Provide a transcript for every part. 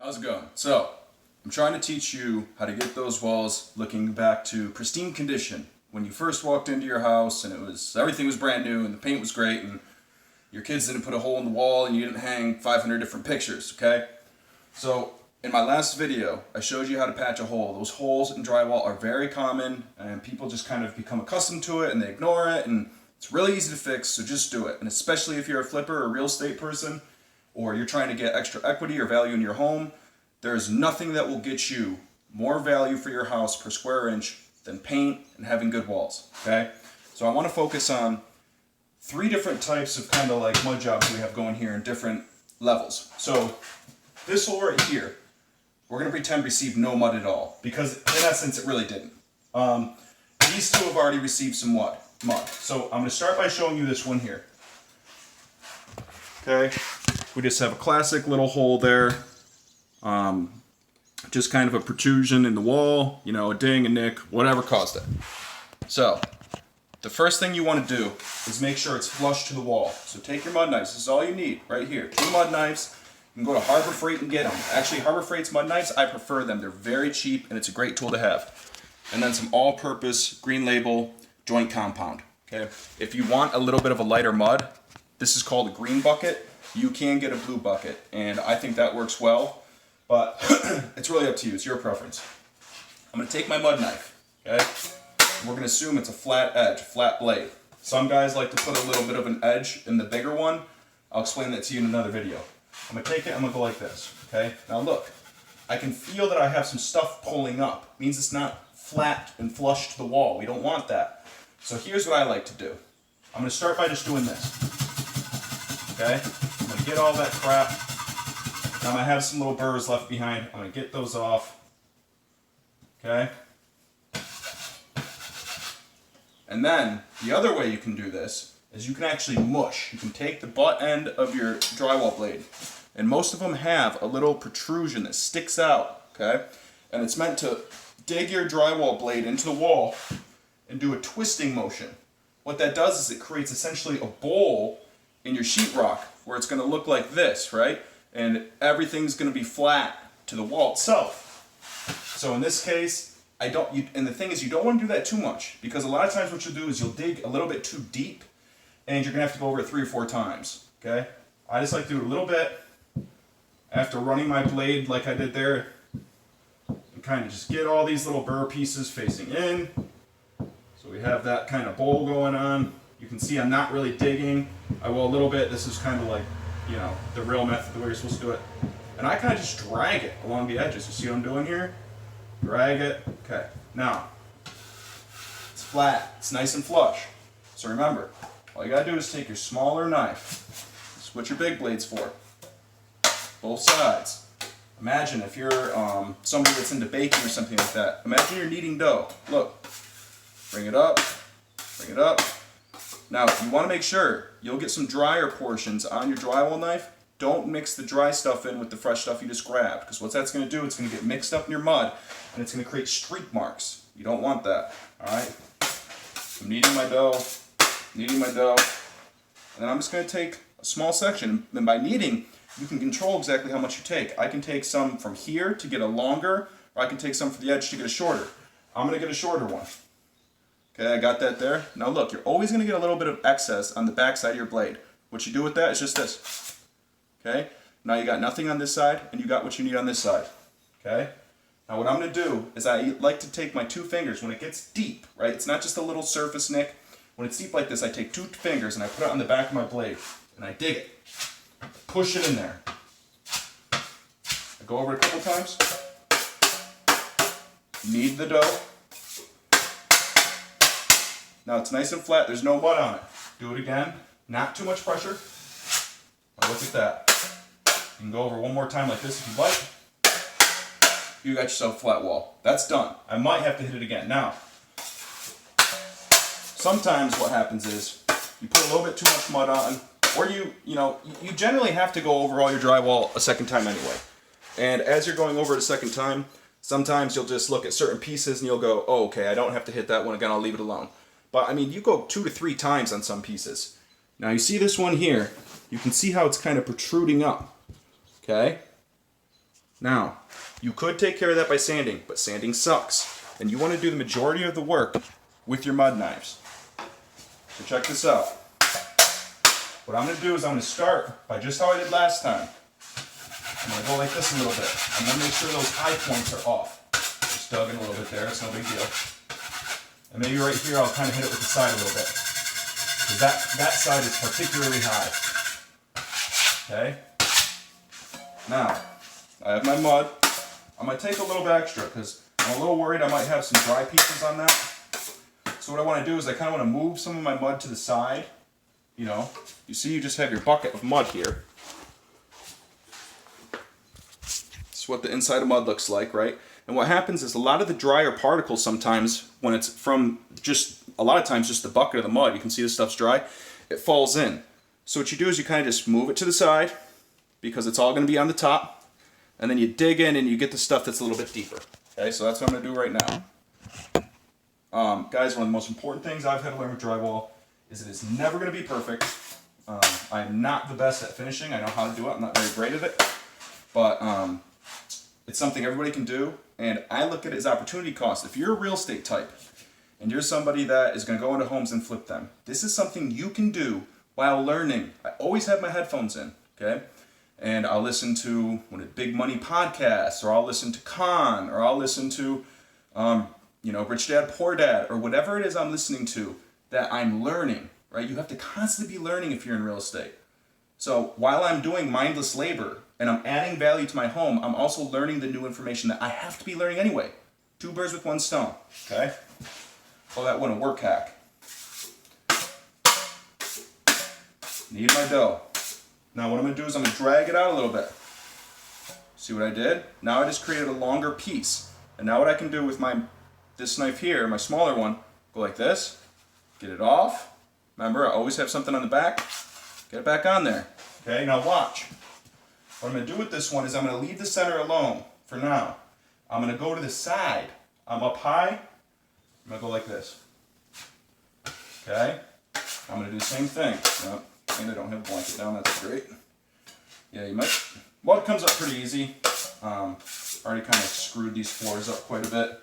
How's it going? So, I'm trying to teach you how to get those walls looking back to pristine condition. When you first walked into your house and everything was brand new and the paint was great and your kids didn't put a hole in the wall and you didn't hang 500 different pictures, okay? So, in my last video, I showed you how to patch a hole. Those holes in drywall are very common and people just kind of become accustomed to it and they ignore it, and it's really easy to fix, so just do it. And especially if you're a flipper or a real estate person, or you're trying to get extra equity or value in your home, there's nothing that will get you more value for your house per square inch than paint and having good walls, okay? So I want to focus on 3 different types of kind of like mud jobs we have going here in different levels. So this hole right here, we're going to pretend received no mud at all, because in essence it really didn't. These two have already received some mud. So I'm going to start by showing you this one here. Okay, we just have a classic little hole there. Just kind of a protrusion in the wall, you know, a ding, a nick, whatever caused it. So, the first thing you want to do is make sure it's flush to the wall. So take your mud knives, this is all you need, right here. 2 mud knives, you can go to Harbor Freight and get them. Actually, Harbor Freight's mud knives, I prefer them. They're very cheap and it's a great tool to have. And then some all-purpose Green Label joint compound, okay? If you want a little bit of a lighter mud, this is called a green bucket. You can get a blue bucket, and I think that works well, but it's really up to you. It's your preference. I'm going to take my mud knife, okay? We're going to assume it's a flat edge, flat blade. Some guys like to put a little bit of an edge in the bigger one. I'll explain that to you in another video. I'm going to take it, I'm going to go like this, okay? Now look, I can feel that I have some stuff pulling up. It means it's not flat and flush to the wall. We don't want that. So here's what I like to do. I'm going to start by just doing this, okay? I'm going to get all that crap. Now I'm going to have some little burrs left behind. I'm going to get those off. Okay? And then, the other way you can do this is you can actually mush. You can take the butt end of your drywall blade, and most of them have a little protrusion that sticks out, okay? And it's meant to dig your drywall blade into the wall and do a twisting motion. What that does is it creates essentially a bowl in your sheetrock, where it's going to look like this, right? And everything's going to be flat to the wall itself. So in this case, and the thing is, you don't want to do that too much, because a lot of times what you'll do is you'll dig a little bit too deep, and you're going to have to go over it 3 or 4 times, okay? I just like to do a little bit after running my blade like I did there, and kind of just get all these little burr pieces facing in. So we have that kind of bowl going on. You can see I'm not really digging. I will a little bit. This is kind of like, you know, the real method, the way you're supposed to do it. And I kind of just drag it along the edges. You see what I'm doing here? Drag it. Okay. Now, it's flat. It's nice and flush. So remember, all you gotta do is take your smaller knife. This is what your big blade's for. Both sides. Imagine if you're somebody that's into baking or something like that. Imagine you're kneading dough. Look. Bring it up. Bring it up. Now, you want to make sure you'll get some drier portions on your drywall knife. Don't mix the dry stuff in with the fresh stuff you just grabbed, because what that's going to do, it's going to get mixed up in your mud, and it's going to create streak marks. You don't want that, all right? I'm kneading my dough, and then I'm just going to take a small section, and by kneading, you can control exactly how much you take. I can take some from here to get a longer, or I can take some from the edge to get a shorter. I'm going to get a shorter one. Okay, I got that there. Now look, you're always going to get a little bit of excess on the back side of your blade. What you do with that is just this. Okay, now you got nothing on this side, and you got what you need on this side. Okay, now what I'm going to do is I like to take my 2 fingers when it gets deep, right? It's not just a little surface nick. When it's deep like this, I take 2 fingers and I put it on the back of my blade, and I dig it. Push it in there. I go over it a couple times. Knead the dough. Now it's nice and flat, there's no mud on it. Do it again, not too much pressure. Now look at that. You can go over one more time like this if you like. You got yourself a flat wall. That's done. I might have to hit it again. Now, sometimes what happens is you put a little bit too much mud on, or you generally have to go over all your drywall a second time anyway. And as you're going over it a second time, sometimes you'll just look at certain pieces and you'll go, oh, okay, I don't have to hit that one again, I'll leave it alone. But I mean, you go 2 to 3 times on some pieces. Now you see this one here, you can see how it's kind of protruding up, okay? Now, you could take care of that by sanding, but sanding sucks. And you want to do the majority of the work with your mud knives. So check this out. What I'm going to do is I'm going to start by just how I did last time. I'm going to go like this a little bit. I'm going to make sure those high points are off. Just dug in a little bit there, it's no big deal. And maybe right here I'll kind of hit it with the side a little bit. Because that side is particularly high. Okay? Now, I have my mud. I'm going to take a little bit extra because I'm a little worried I might have some dry pieces on that. So what I want to do is I kind of want to move some of my mud to the side. You know, you see you just have your bucket of mud here. This is what the inside of mud looks like, right? And what happens is a lot of the drier particles sometimes, when it's from a lot of times just the bucket of the mud, you can see the stuff's dry, it falls in. So what you do is you kind of just move it to the side because it's all going to be on the top. And then you dig in and you get the stuff that's a little bit deeper. Okay, so that's what I'm going to do right now. Guys, one of the most important things I've had to learn with drywall is it is never going to be perfect. I'm not the best at finishing. I know how to do it. I'm not very great at it. But it's something everybody can do. And I look at it as opportunity cost. If you're a real estate type and you're somebody that is going to go into homes and flip them, this is something you can do while learning. I always have my headphones in, okay? And I'll listen to one of the big money podcasts, or I'll listen to Khan, or I'll listen to, Rich Dad, Poor Dad, or whatever it is I'm listening to that I'm learning, right? You have to constantly be learning if you're in real estate. So while I'm doing mindless labor and I'm adding value to my home, I'm also learning the new information that I have to be learning anyway. 2 birds with 1 stone, okay? Call that one a work hack. Knead my dough. Now what I'm going to do is I'm going to drag it out a little bit. See what I did? Now I just created a longer piece. And now what I can do with this knife here, my smaller one, go like this, get it off. Remember, I always have something on the back. Get it back on there. Okay, now watch. What I'm going to do with this one is I'm going to leave the center alone for now. I'm going to go to the side. I'm up high. I'm going to go like this. Okay? I'm going to do the same thing. Yep. And I don't have a blanket down, that's great. Yeah, you might. Well, it comes up pretty easy. Already kind of screwed these floors up quite a bit,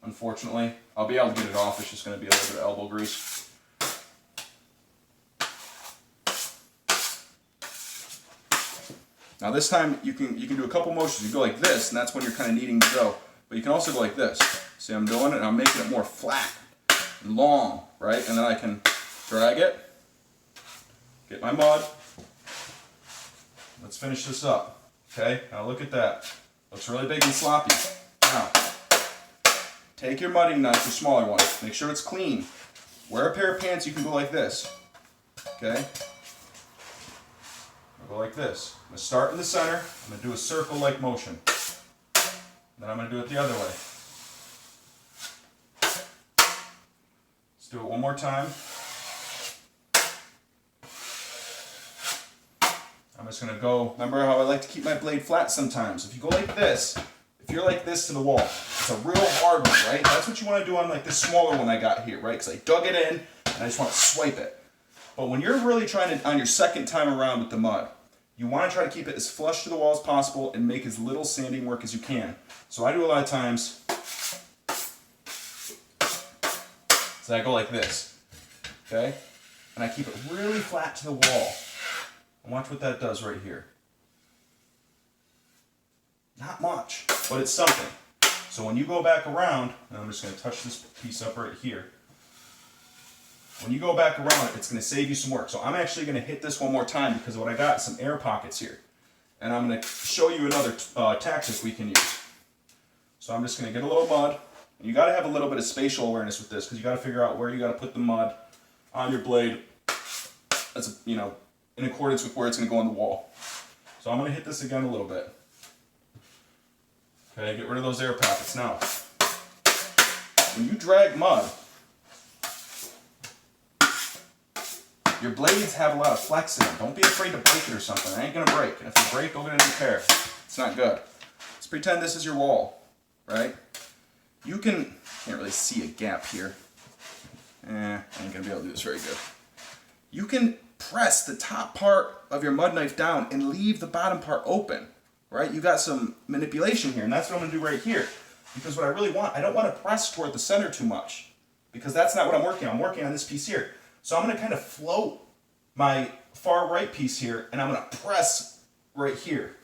unfortunately. I'll be able to get it off, it's just going to be a little bit of elbow grease. Now this time you can do a couple motions. You go like this, and that's when you're kind of kneading the dough. But you can also go like this. See, I'm doing it, and I'm making it more flat and long, right? And then I can drag it. Get my mud. Let's finish this up. Okay, now look at that. Looks really big and sloppy. Now, take your mudding knife, your smaller one. Make sure it's clean. Wear a pair of pants, you can go like this. Okay? I'll go like this. I'm going to start in the center. I'm going to do a circle-like motion. Then I'm going to do it the other way. Let's do it one more time. I'm just going to go, remember how I like to keep my blade flat sometimes. If you go like this, if you're like this to the wall, it's a real hard one, right? That's what you want to do on like this smaller one I got here, right? Because I dug it in and I just want to swipe it. But when you're really trying to, on your second time around with the mud, you want to try to keep it as flush to the wall as possible and make as little sanding work as you can. So I do a lot of times, so I go like this, okay? And I keep it really flat to the wall. And watch what that does right here. Not much, but it's something. So when you go back around, and I'm just going to touch this piece up right here. When you go back around, it's going to save you some work. So I'm actually going to hit this one more time because what I got is some air pockets here. And I'm going to show you another tactic we can use. So I'm just going to get a little mud. And you got to have a little bit of spatial awareness with this because you got to figure out where you got to put the mud on your blade. That's, in accordance with where it's going to go on the wall. So I'm going to hit this again a little bit. Okay, get rid of those air pockets. Now, when you drag mud, your blades have a lot of flex in them. Don't be afraid to break it or something. It ain't going to break. And if you break, go get a new pair. It's not good. Let's pretend this is your wall, right? You can't really see a gap here. I ain't going to be able to do this very good. You can press the top part of your mud knife down and leave the bottom part open. right? You got some manipulation here, and that's what I'm gonna do right here. Because what I really want, I don't want to press toward the center too much, because that's not what I'm working on. I'm working on this piece here. So I'm gonna kind of float my far right piece here, and I'm gonna press right here.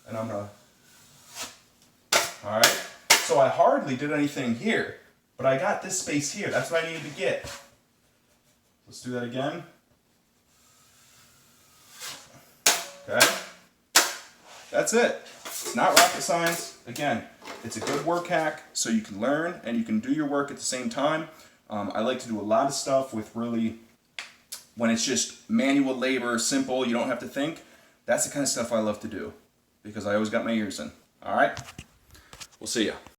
And I'm gonna, all right? So I hardly did anything here, but I got this space here. That's what I needed to get. Let's do that again. Okay? That's it. It's not rocket science. Again, it's a good work hack so you can learn and you can do your work at the same time. I like to do a lot of stuff with really, when it's just manual labor, simple, you don't have to think. That's the kind of stuff I love to do because I always got my ears in. All right? We'll see ya.